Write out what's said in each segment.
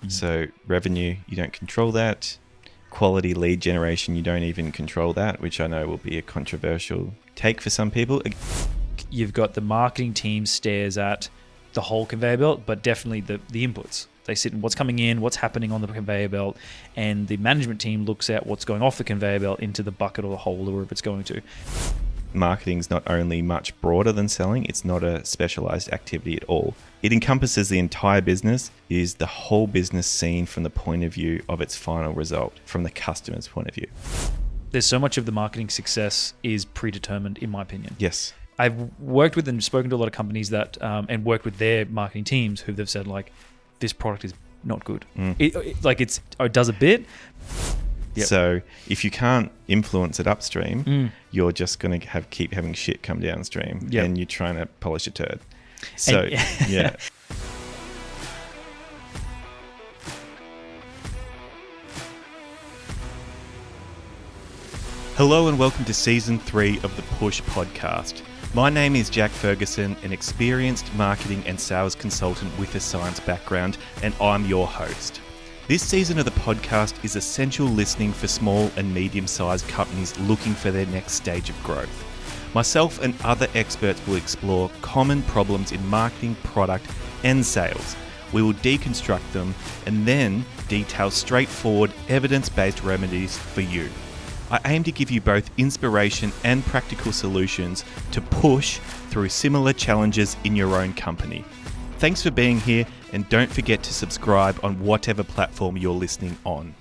So revenue, you don't control that. Quality lead generation, you don't even control that, which I know will be a controversial take for some people. You've got the marketing team stares at the whole conveyor belt, but definitely the inputs. They sit in what's coming in, what's happening on the conveyor belt, and the management team looks at what's going off the conveyor belt into the bucket or the hole or wherever it's going to. Marketing's not only much broader than selling, it's not a specialized activity at all. It encompasses the entire business. It is the whole business seen from the point of view of its final result, from the customer's point of view. There's so much of the marketing success is predetermined, in my opinion. Yes. I've worked with and spoken to a lot of companies that, and worked with their marketing teams who they've said, like, this product is not good. It does a bit. Yep. So if you can't influence it upstream, you're just going to keep having shit come downstream, and you're trying to polish a turd. So, yeah. Hello and welcome to Season 3 of the Push Podcast. My name is Jack Ferguson, an experienced marketing and sales consultant with a science background, and I'm your host. This season of the podcast is essential listening for small and medium-sized companies looking for their next stage of growth. Myself and other experts will explore common problems in marketing, product, and sales. We will deconstruct them and then detail straightforward, evidence-based remedies for you. I aim to give you both inspiration and practical solutions to push through similar challenges in your own company. Thanks for being here, and don't forget to subscribe on whatever platform you're listening on.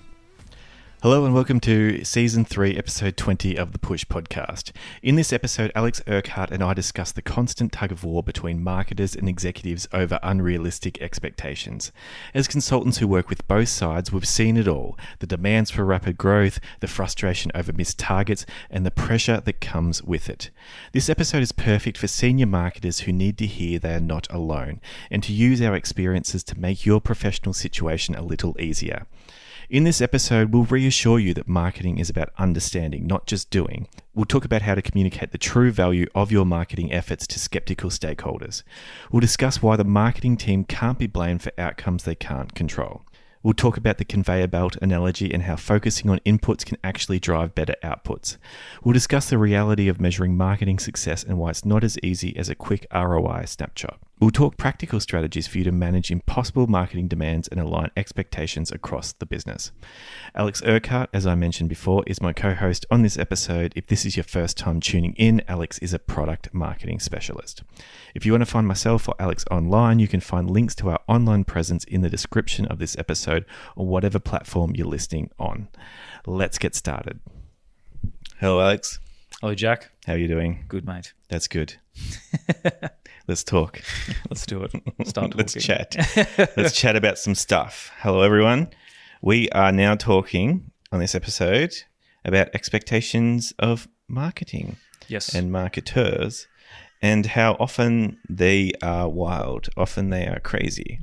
Hello and welcome to Season 3, Episode 20 of the Push Podcast. In this episode, Alex Urquhart and I discuss the constant tug-of-war between marketers and executives over unrealistic expectations. As consultants who work with both sides, we've seen it all: the demands for rapid growth, the frustration over missed targets, and the pressure that comes with it. This episode is perfect for senior marketers who need to hear they are not alone, and to use our experiences to make your professional situation a little easier. In this episode, we'll reassure you that marketing is about understanding, not just doing. We'll talk about how to communicate the true value of your marketing efforts to skeptical stakeholders. We'll discuss why the marketing team can't be blamed for outcomes they can't control. We'll talk about the conveyor belt analogy and how focusing on inputs can actually drive better outputs. We'll discuss the reality of measuring marketing success and why it's not as easy as a quick ROI snapshot. We'll talk practical strategies for you to manage impossible marketing demands and align expectations across the business. Alex Urquhart, as I mentioned before, is my co-host on this episode. If this is your first time tuning in, Alex is a product marketing specialist. If you want to find myself or Alex online, you can find links to our online presence in the description of this episode or whatever platform you're listening on. Let's get started. Hello, Alex. Hello, Jack. How are you doing? Good, mate. That's good. Let's talk. Let's do it. Start talking. Let's chat. Let's chat about some stuff. Hello, everyone. We are now talking on this episode about expectations of marketing. Yes. And marketeurs, and how often they are wild, often they are crazy.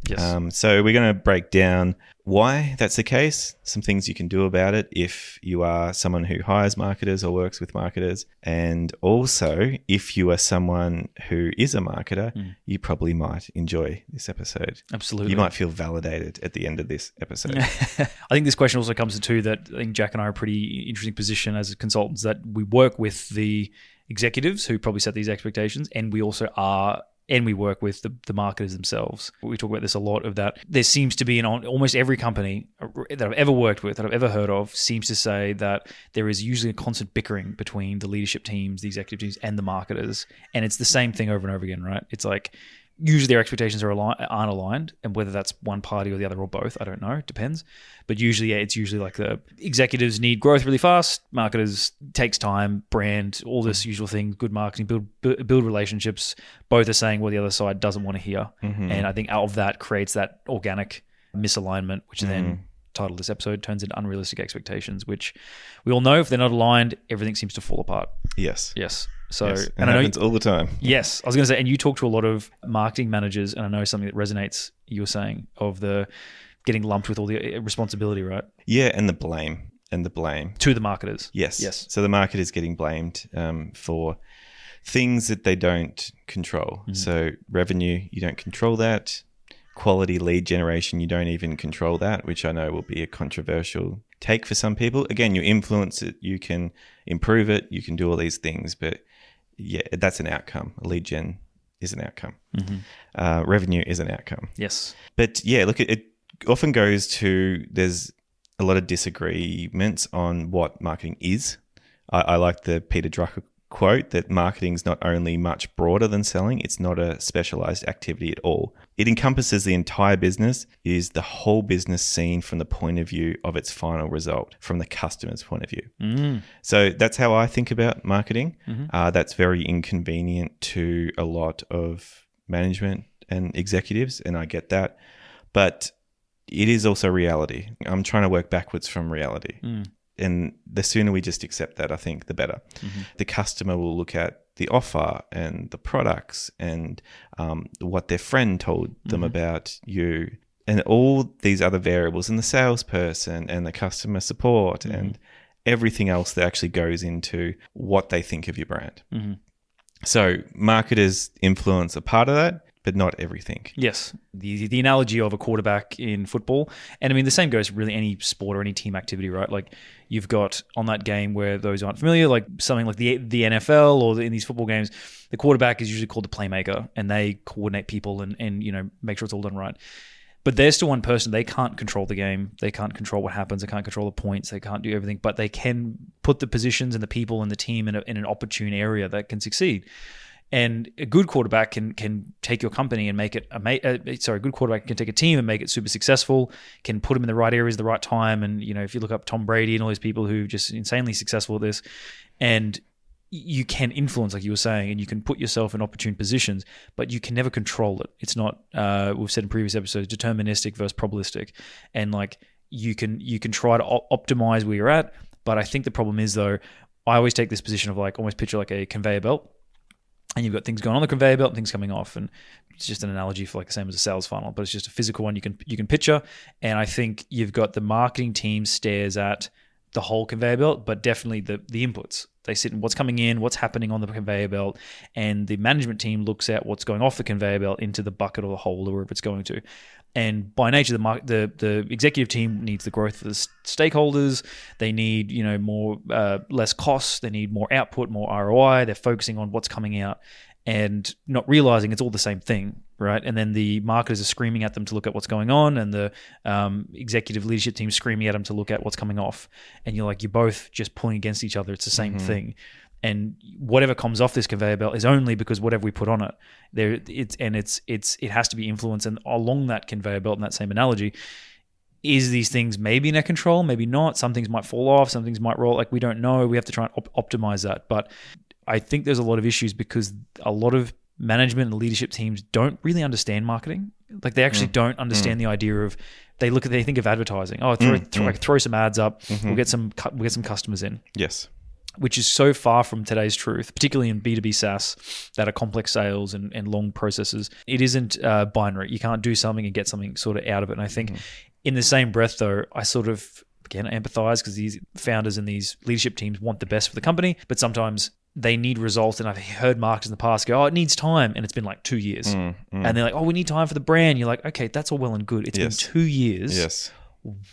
Yes. So we're going to break down why that's the case, some things you can do about it if you are someone who hires marketers or works with marketers, and also if you are someone who is a marketer, you probably might enjoy this episode. Absolutely. You might feel validated at the end of this episode. I think this question also comes to two that I think Jack and I are in a pretty interesting position as consultants, that we work with the executives who probably set these expectations, and we also are, and we work with the marketers themselves. We talk about this a lot, of that there seems to be in almost every company that I've ever worked with, that I've ever heard of, seems to say that there is usually a constant bickering between the leadership teams, the executive teams, and the marketers. And it's the same thing over and over again, right? It's like usually their expectations aren't aligned, and whether that's one party or the other or both, I don't know, it depends. But usually, it's usually like the executives need growth really fast, marketers takes time, brand, all this usual thing, good marketing, build relationships. Both are saying what the other side doesn't want to hear. And I think out of that creates that organic misalignment, which then, title of this episode, turns into unrealistic expectations, which we all know if they're not aligned, everything seems to fall apart. Yes. So, yes. And I know happens all the time. Yes. I was going to say, and you talk to a lot of marketing managers, and I know something that resonates, you were saying, of the getting lumped with all the responsibility, right? Yeah, and the blame. To the marketers. Yes. So the market is getting blamed for things that they don't control. So revenue, you don't control that. quality lead generation, you don't even control that, which I know will be a controversial take for some people. Again, you influence it, you can improve it, you can do all these things, but yeah, that's an outcome. Lead gen is an outcome. Revenue is an outcome. Yes. But yeah, look, it often goes to, there's a lot of disagreements on what marketing is. I like the Peter Drucker quote that marketing is not only much broader than selling, it's not a specialized activity at all. It encompasses the entire business. It is the whole business seen from the point of view of its final result, from the customer's point of view. So that's how I think about marketing. That's very inconvenient to a lot of management and executives, and I get that. But it is also reality. I'm trying to work backwards from reality. And the sooner we just accept that, I think, the better. The customer will look at the offer and the products and what their friend told them about you, and all these other variables, and the salesperson and the customer support and everything else that actually goes into what they think of your brand. So marketers influence a part of that, but not everything. Yes. The analogy of a quarterback in football, and I mean, the same goes for really any sport or any team activity, right? Like, you've got on that game, where those aren't familiar, like something like the NFL or in these football games, the quarterback is usually called the playmaker, and they coordinate people and you know, make sure it's all done right. But they're still one person. They can't control the game. They can't control what happens. They can't control the points. They can't do everything. But they can put the positions and the people and the team in an opportune area that can succeed. And a good quarterback can take your company and make it a good quarterback can take a team and make it super successful, can put them in the right areas at the right time. And, you know, if you look up Tom Brady and all these people who are just insanely successful at this, and you can influence, like you were saying, and you can put yourself in opportune positions, but you can never control it. It's not, we've said in previous episodes, deterministic versus probabilistic. And like, you can try to optimize where you're at. But I think the problem is, though, I always take this position of like, almost picture like a conveyor belt. And you've got things going on the conveyor belt and things coming off. And it's just an analogy for like the same as a sales funnel, but it's just a physical one you can picture. And I think you've got the marketing team stares at the whole conveyor belt, but definitely the inputs. They sit in what's coming in, what's happening on the conveyor belt, and the management team looks at what's going off the conveyor belt into the bucket or the hole or wherever it's going to. And by nature, the executive team needs the growth of the stakeholders. They need, you know, more less costs. They need more output, more ROI. They're focusing on what's coming out and not realizing it's all the same thing, right? And then the marketers are screaming at them to look at what's going on, and the executive leadership team screaming at them to look at what's coming off. And you're both just pulling against each other. It's the same thing. And whatever comes off this conveyor belt is only because whatever we put on it. It has to be influenced. And along that conveyor belt, in that same analogy, is these things maybe in our control, maybe not. Some things might fall off, some things might roll. Like, we don't know. We have to try and optimize that. But I think there's a lot of issues because a lot of management and leadership teams don't really understand marketing. Like, they actually don't understand the idea of, they think of advertising. Oh, throw some ads up. We'll get some customers in. Yes. Which is so far from today's truth, particularly in B2B SaaS that are complex sales and long processes. It isn't binary. You can't do something and get something sort of out of it. And I think in the same breath, though, I sort of, again, empathize because these founders and these leadership teams want the best for the company, but sometimes they need results. And I've heard marketers in the past go, oh, it needs time. And it's been like 2 years. And they're like, oh, we need time for the brand. You're like, okay, that's all well and good. It's been 2 years. Yes.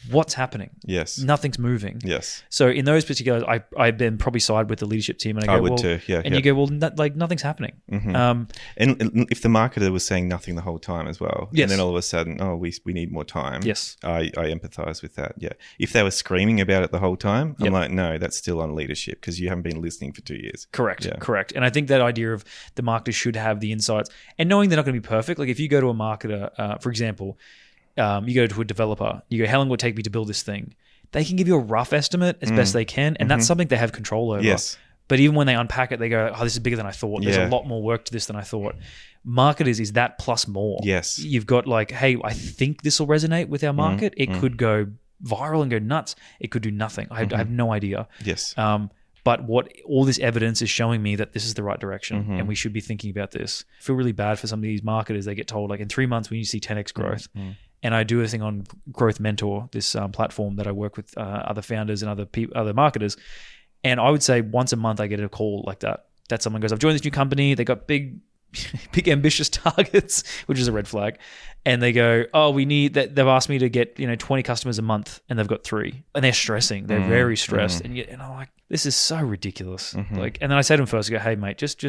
What's happening? Yes. Nothing's moving. Yes. So in those particulars, I've been probably side with the leadership team, and I would too. Yeah. And you go, well, nothing's happening. And if the marketer was saying nothing the whole time as well, and then all of a sudden, oh, we need more time. Yes. I empathize with that. Yeah. If they were screaming about it the whole time, I'm like, no, that's still on leadership because you haven't been listening for 2 years. Correct. Yeah. Correct. And I think that idea of the marketer should have the insights, and knowing they're not going to be perfect. Like, if you go to a marketer, for example, you go to a developer, you go, how long will it take me to build this thing? They can give you a rough estimate as best they can, and that's something they have control over. Yes. But even when they unpack it, they go, oh, this is bigger than I thought. There's a lot more work to this than I thought. Marketers is that plus more. Yes. You've got like, hey, I think this will resonate with our market. It could go viral and go nuts. It could do nothing. I have no idea. Yes. But what all this evidence is showing me that this is the right direction, and we should be thinking about this. I feel really bad for some of these marketers. They get told, like, in 3 months we need to see 10x growth. And I do a thing on Growth Mentor, this platform that I work with other founders and other marketers. And I would say once a month I get a call like that. That someone goes, I've joined this new company. They got big big ambitious targets, which is a red flag. And they go, oh, we need that. They've asked me to get 20 customers a month, and they've got 3, and they're stressing. They're very stressed, and I'm like, this is so ridiculous. Like, and then I say to them first, I go, hey mate, just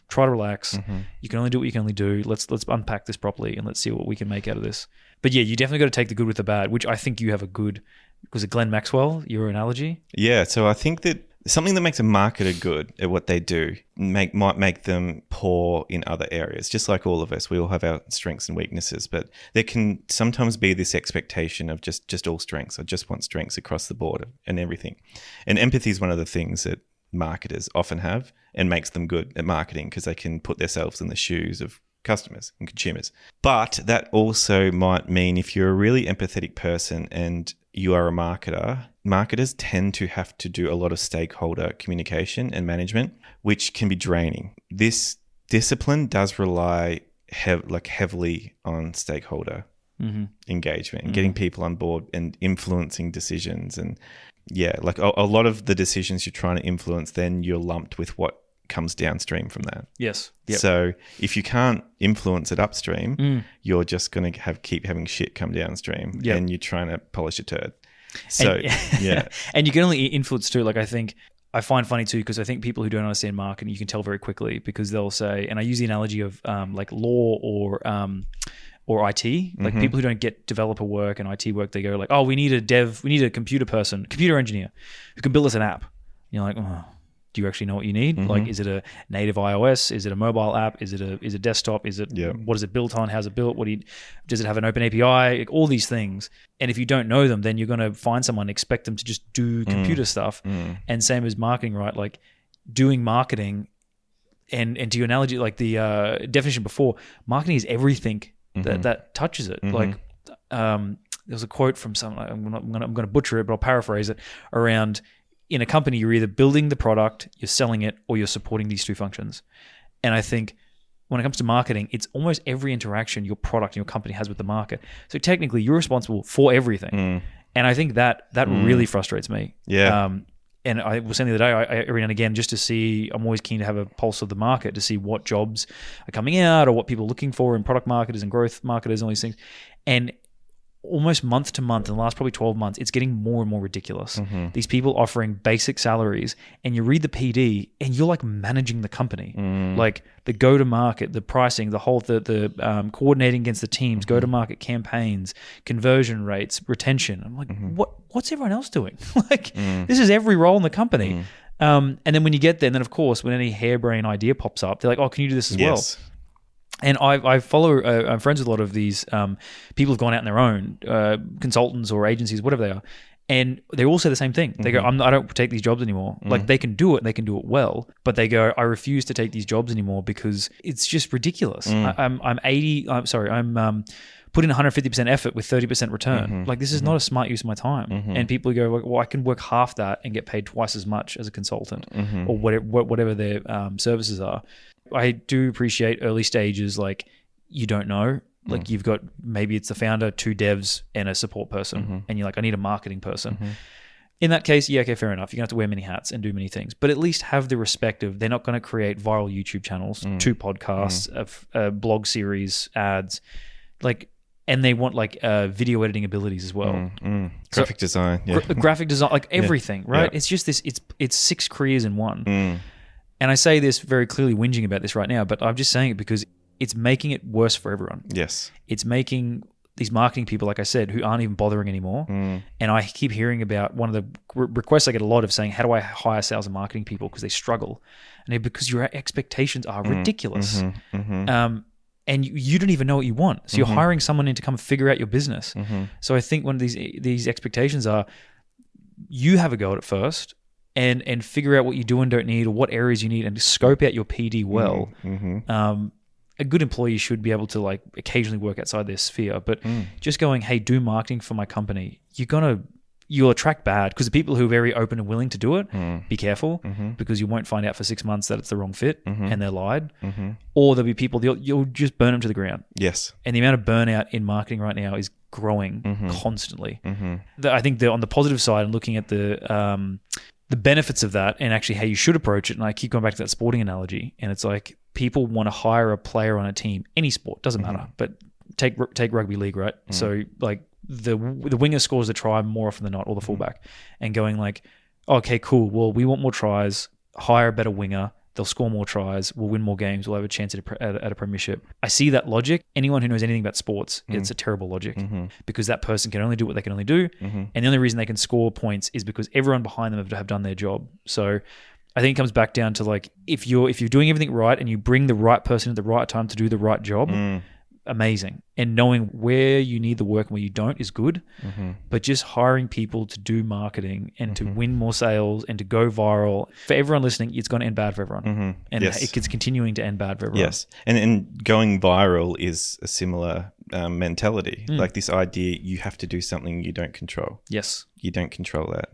try to relax. You can only do what you can only do. Let's unpack this properly, and let's see what we can make out of this. But yeah, you definitely got to take the good with the bad, which I think you have a good. Was it Glenn Maxwell, your analogy? Yeah, so I think that something that makes a marketer good at what they do might make them poor in other areas. Just like all of us, we all have our strengths and weaknesses, but there can sometimes be this expectation of just all strengths. I just want strengths across the board and everything. And empathy is one of the things that marketers often have and makes them good at marketing because they can put themselves in the shoes of customers and consumers. But that also might mean if you're a really empathetic person and you are a marketer, marketers tend to have to do a lot of stakeholder communication and management, which can be draining. This discipline does rely heavily on stakeholder engagement and getting people on board and influencing decisions. And yeah, like a lot of the decisions you're trying to influence, then you're lumped with what comes downstream from that. Yes. Yep. So if you can't influence it upstream, you're just going to keep having shit come downstream, and you're trying to polish a turd. So yeah, and you can only influence too. Like I find funny too because I think people who don't understand marketing, you can tell very quickly because they'll say, and I use the analogy of like law or IT, like people who don't get developer work and IT work, they go like, oh, we need a computer engineer who can build us an app. And you're like, oh. Do you actually know what you need? Like, is it a native iOS? Is it a mobile app? Is it desktop? Is it what is it built on? How's it built? Does it have an open API? Like, all these things. And if you don't know them, then you're going to find someone, expect them to just do computer stuff. And same as marketing, right? Like doing marketing, and to your analogy, like the definition before, marketing is everything that touches it. Like there was a quote from someone. I'm going to butcher it, but I'll paraphrase it around. In a company, you're either building the product, you're selling it, or you're supporting these 2 functions. And I think when it comes to marketing, it's almost every interaction your product and your company has with the market. So technically, you're responsible for everything. And I think that really frustrates me. Yeah. And I was saying the other day, every now and again, just to see, I'm always keen to have a pulse of the market to see what jobs are coming out or what people are looking for in product marketers and growth marketers and all these things. And almost month to month in the last probably 12 months, it's getting more and more ridiculous. These people offering basic salaries, and you read the PD and you're like managing the company, like the go-to-market, the pricing, the whole, the coordinating against the teams, go-to-market campaigns, conversion rates, retention. I'm like, what's everyone else doing? Like, this is every role in the company. And then when you get there, and then of course, when any harebrained idea pops up, they're like, oh, can you do this as well? And I follow, I'm friends with a lot of these people who've gone out on their own, consultants or agencies, whatever they are. And they all say the same thing. They go, I don't take these jobs anymore. Like they can do it, they can do it well, but they go, I refuse to take these jobs anymore because it's just ridiculous. I'm putting 150% effort with 30% return. Like this is not a smart use of my time. And people go, well, I can work half that and get paid twice as much as a consultant or whatever their services are. I do appreciate early stages, like you don't know, like you've got, maybe it's the founder, 2 devs and a support person. And you're like, I need a marketing person. In that case, yeah, okay, fair enough. You're going to have to wear many hats and do many things, but at least have the respect of, they're not going to create viral YouTube channels, 2 podcasts, a blog series, ads, like, and they want like video editing abilities as well. Graphic design. Graphic design, like everything, right? It's just this, it's 6 careers in one. And I say this very clearly, whinging about this right now, but I'm just saying it because it's making it worse for everyone. Yes. It's making these marketing people, like I said, who aren't even bothering anymore. And I keep hearing about one of the requests I get a lot of saying, how do I hire sales and marketing people? Because they struggle. And because your expectations are ridiculous. And you don't even know what you want. So you're hiring someone in to come figure out your business. So I think one of these expectations are, you have a go at it first, and figure out what you do and don't need, or what areas you need, and scope out your PD well. A good employee should be able to like occasionally work outside their sphere, but just going, hey, do marketing for my company, you'll attract bad, because the people who are very open and willing to do it, be careful, because you won't find out for 6 months that it's the wrong fit and they're lied. Or there'll be people, you'll just burn them to the ground. Yes. And the amount of burnout in marketing right now is growing constantly. I think on the positive side, and looking at the benefits of that and actually how you should approach it, and I keep going back to that sporting analogy, and it's like people want to hire a player on a team, any sport, doesn't matter, but take rugby league, right? So like the winger scores the try more often than not, or the fullback, and going like, okay, cool. Well, we want more tries, hire a better winger. They'll score more tries. We'll win more games. We'll have a chance at a premiership. I see that logic. Anyone who knows anything about sports, it's a terrible logic because that person can only do what they can only do. And the only reason they can score points is because everyone behind them have done their job. So I think it comes back down to like, if you're doing everything right and you bring the right person at the right time to do the right job, amazing. And knowing where you need the work and where you don't is good. But just hiring people to do marketing and to win more sales and to go viral, for everyone listening, it's going to end bad for everyone. And it's continuing to end bad for everyone. Yes. And going viral is a similar mentality. Like this idea, you have to do something you don't control. Yes. You don't control that.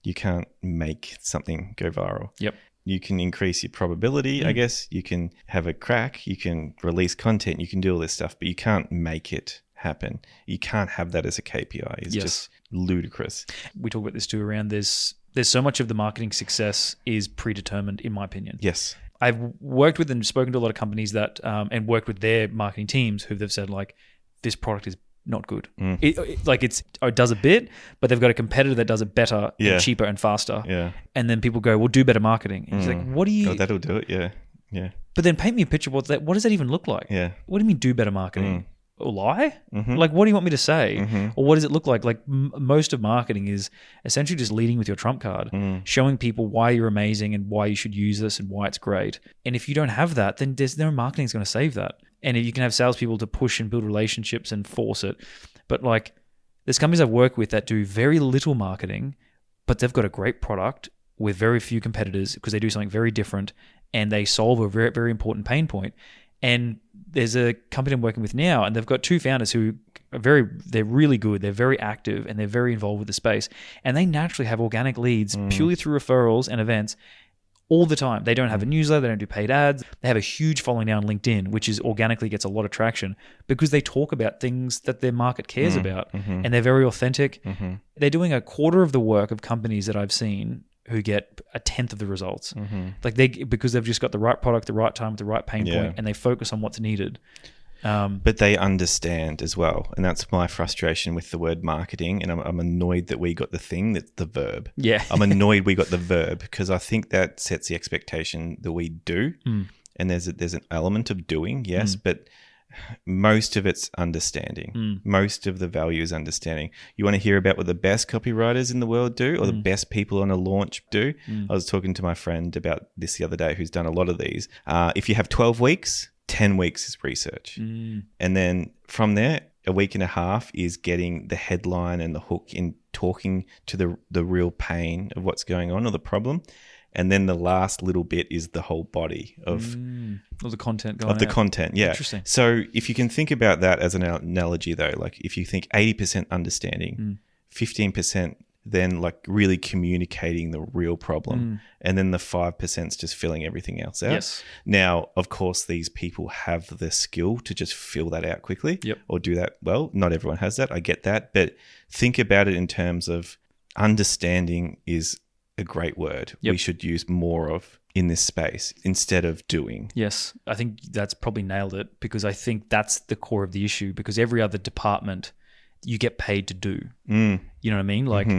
You can't make something go viral. Yep. You can increase your probability, I guess. You can have a crack. You can release content. You can do all this stuff, but you can't make it happen. You can't have that as a KPI. It's just ludicrous. We talk about this too around there's so much of the marketing success is predetermined, in my opinion. Yes. I've worked with and spoken to a lot of companies that and worked with their marketing teams who they've said like, this product is not good. It does a bit, but they've got a competitor that does it better and cheaper and faster. Yeah. And then people go, well, do better marketing. And it's like, what do you... Oh, that'll do it, yeah. Yeah. But then paint me a picture of what does that even look like? Yeah. What do you mean do better marketing? Or lie? Like, what do you want me to say? Or what does it look like? Like, most of marketing is essentially just leading with your trump card, showing people why you're amazing and why you should use this and why it's great. And if you don't have that, then there's no marketing is going to save that. And if you can have salespeople to push and build relationships and force it. But like, there's companies I've worked with that do very little marketing, but they've got a great product with very few competitors because they do something very different and they solve a very, very important pain point. And there's a company I'm working with now, and they've got two founders who are they're really good, they're very active, and they're very involved with the space. And they naturally have organic leads purely through referrals and events all the time. They don't have a newsletter, they don't do paid ads. They have a huge following now on LinkedIn, which is organically gets a lot of traction because they talk about things that their market cares about, and they're very authentic. They're doing a quarter of the work of companies that I've seen who get a tenth of the results. Because they've just got the right product, the right time, the right pain point, and they focus on what's needed. But they understand as well. And that's my frustration with the word marketing. And I'm annoyed that we got the verb. Yeah. I'm annoyed we got the verb because I think that sets the expectation that we do. And there's an element of doing, yes, but most of it's understanding. Most of the value is understanding. You want to hear about what the best copywriters in the world do or the best people on a launch do? I was talking to my friend about this the other day who's done a lot of these. If you have 12 weeks, 10 weeks is research. And then from there, a week and a half is getting the headline and the hook in talking to the real pain of what's going on or the problem. And then the last little bit is the whole body of the content going of the out. content. Yeah. Interesting. So if you can think about that as an analogy though, like if you think 80% understanding, 15% then like really communicating the real problem, and then the 5% is just filling everything else out. Yes. Now, of course, these people have the skill to just fill that out quickly or do that well. Not everyone has that. I get that. But think about it in terms of understanding is a great word we should use more of in this space instead of doing. Yes, I think that's probably nailed it because I think that's the core of the issue because every other department you get paid to do. You know what I mean? Like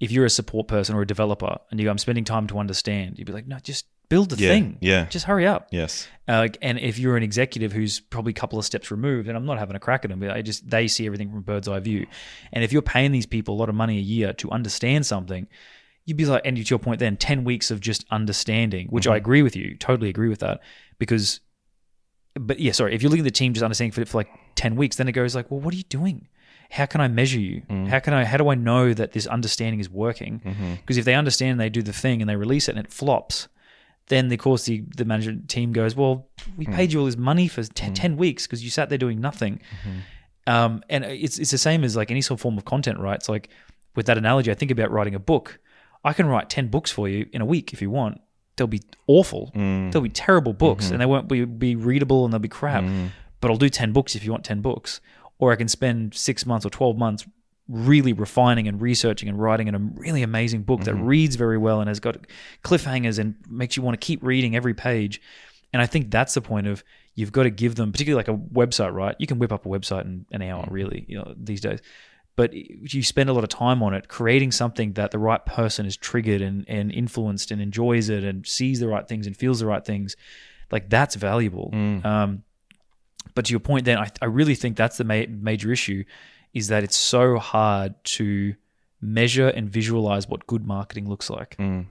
if you're a support person or a developer and you go, I'm spending time to understand, you'd be like, no, just build the thing. Yeah. Just hurry up. Yes. And if you're an executive who's probably a couple of steps removed, and I'm not having a crack at them, but they see everything from a bird's eye view. And if you're paying these people a lot of money a year to understand something, you'd be like, and to your point then, 10 weeks of just understanding, which I agree with you, totally agree with that. If you're looking at the team just understanding for like 10 weeks, then it goes like, well, what are you doing? How can I measure you? How do I know that this understanding is working? Because if they understand and they do the thing and they release it and it flops, then of course the management team goes, well, we paid you all this money for 10 weeks because you sat there doing nothing. And it's the same as like any sort of form of content, right? It's like with that analogy, I think about writing a book. I can write 10 books for you in a week if you want. They'll be awful. They'll be terrible books and they won't be readable and they'll be crap. But I'll do 10 books if you want 10 books. Or I can spend 6 months or 12 months really refining and researching and writing a really amazing book that reads very well and has got cliffhangers and makes you want to keep reading every page. And I think that's the point of you've got to give them, particularly like a website, right? You can whip up a website in an hour, really, these days. But you spend a lot of time on it, creating something that the right person is triggered and influenced and enjoys it and sees the right things and feels the right things. Like that's valuable. But to your point then, I really think that's the major issue, is that it's so hard to measure and visualize what good marketing looks like. Well,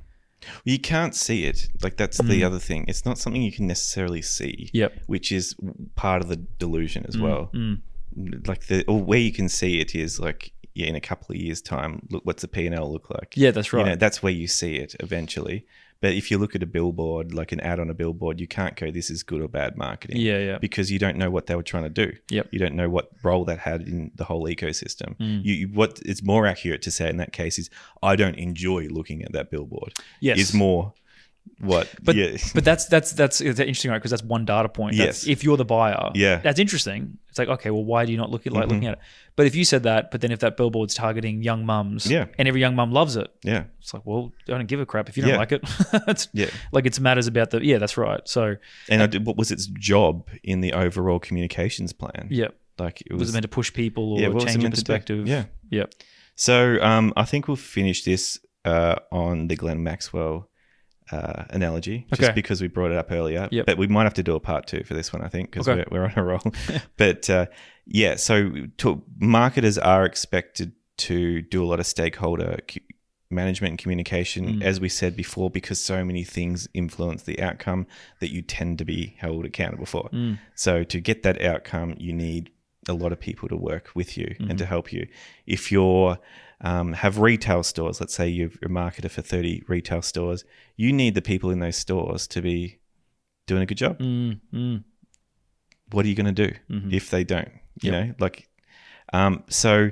you can't see it. Like that's the other thing. It's not something you can necessarily see, which is part of the delusion as well. Like where you can see it is like, in a couple of years' time, look, what's the P&L look like? Yeah, that's right. That's where you see it eventually. But if you look at a billboard, like an ad on a billboard, you can't go, this is good or bad marketing. Yeah. Because you don't know what they were trying to do. Yep. You don't know what role that had in the whole ecosystem. What it's more accurate to say in that case is, I don't enjoy looking at that billboard. Yes. Is more what. But that's interesting, right? Because that's one data point. Yes. If you're the buyer, that's interesting. It's like, okay, well, why do you not look at looking at it? But if you said that, but then if that billboard's targeting young mums, and every young mum loves it, it's like, well, I don't give a crap if you don't like it. Like it's matters about that's right. So, and what was its job in the overall communications plan? Like was it meant to push people or change your perspective? So I think we'll finish this on the Glenn Maxwell analogy, just because we brought it up earlier. But we might have to do a part 2 for this one, I think, because we're on a roll. But so marketers are expected to do a lot of stakeholder management and communication, as we said before, because so many things influence the outcome that you tend to be held accountable for. So to get that outcome, you need a lot of people to work with you and to help you. If you're have retail stores, let's say you're a marketer for 30 retail stores, you need the people in those stores to be doing a good job. What are you going to do if they don't? You know, like, so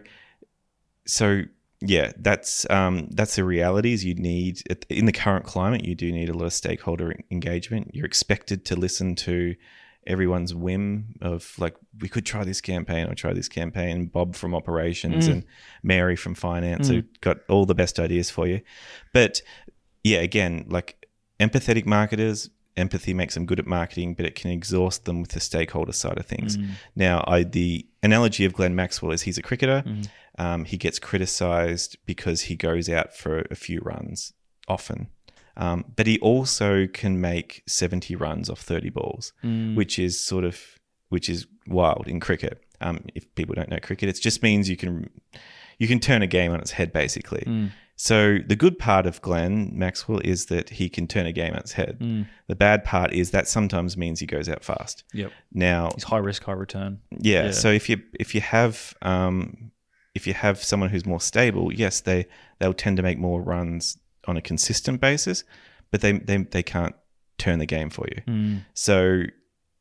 that's the reality. Is you need, in the current climate, you do need a lot of stakeholder engagement. You're expected to listen to everyone's whim of like, we could try this campaign or try this campaign. Bob from operations and Mary from finance have got all the best ideas for you. But again, like empathetic marketers, empathy makes them good at marketing, but it can exhaust them with the stakeholder side of things. Now, the analogy of Glenn Maxwell is he's a cricketer. He gets criticized because he goes out for a few runs often. But he also can make 70 runs off 30 balls, which is wild in cricket. If people don't know cricket, it just means you can turn a game on its head, basically. So the good part of Glenn Maxwell is that he can turn a game on its head. The bad part is that sometimes means he goes out fast. Now it's high risk, high return. So if you have someone who's more stable, yes, they'll tend to make more runs on a consistent basis, but they can't turn the game for you. So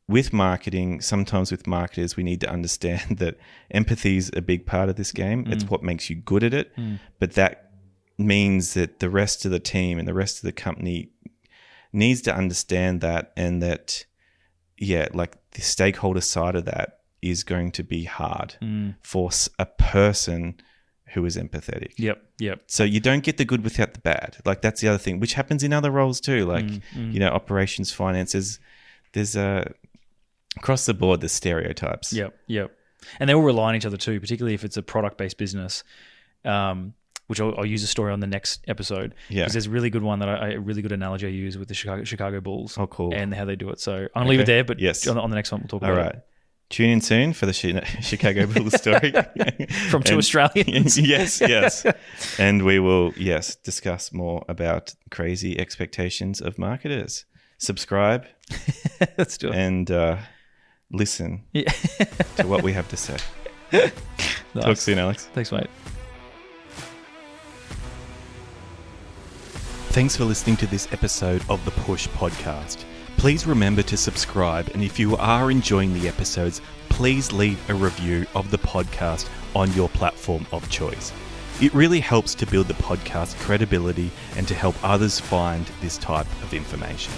with marketing, sometimes with marketers, we need to understand that empathy is a big part of this game. It's what makes you good at it. But that means that the rest of the team and the rest of the company needs to understand that, and that, like the stakeholder side of that is going to be hard for a person who is empathetic. So you don't get the good without the bad. Like that's the other thing, which happens in other roles too. Like, operations, finances, there's across the board, there's stereotypes. And they all rely on each other too, particularly if it's a product-based business, which I'll use a story on the next episode. Because there's a really good one a really good analogy I use with the Chicago Bulls. Oh, cool. And how they do it. So I'm going to leave it there, but on the next one we'll talk about it. All right. Tune in soon for the Chicago Bulls story. From two Australians. Yes. And we will, discuss more about crazy expectations of marketers. Subscribe. Let's do it. And listen to what we have to say. Nice. Talk soon, Alex. Thanks, mate. Thanks for listening to this episode of the Push Podcast. Please remember to subscribe, and if you are enjoying the episodes, please leave a review of the podcast on your platform of choice. It really helps to build the podcast credibility and to help others find this type of information.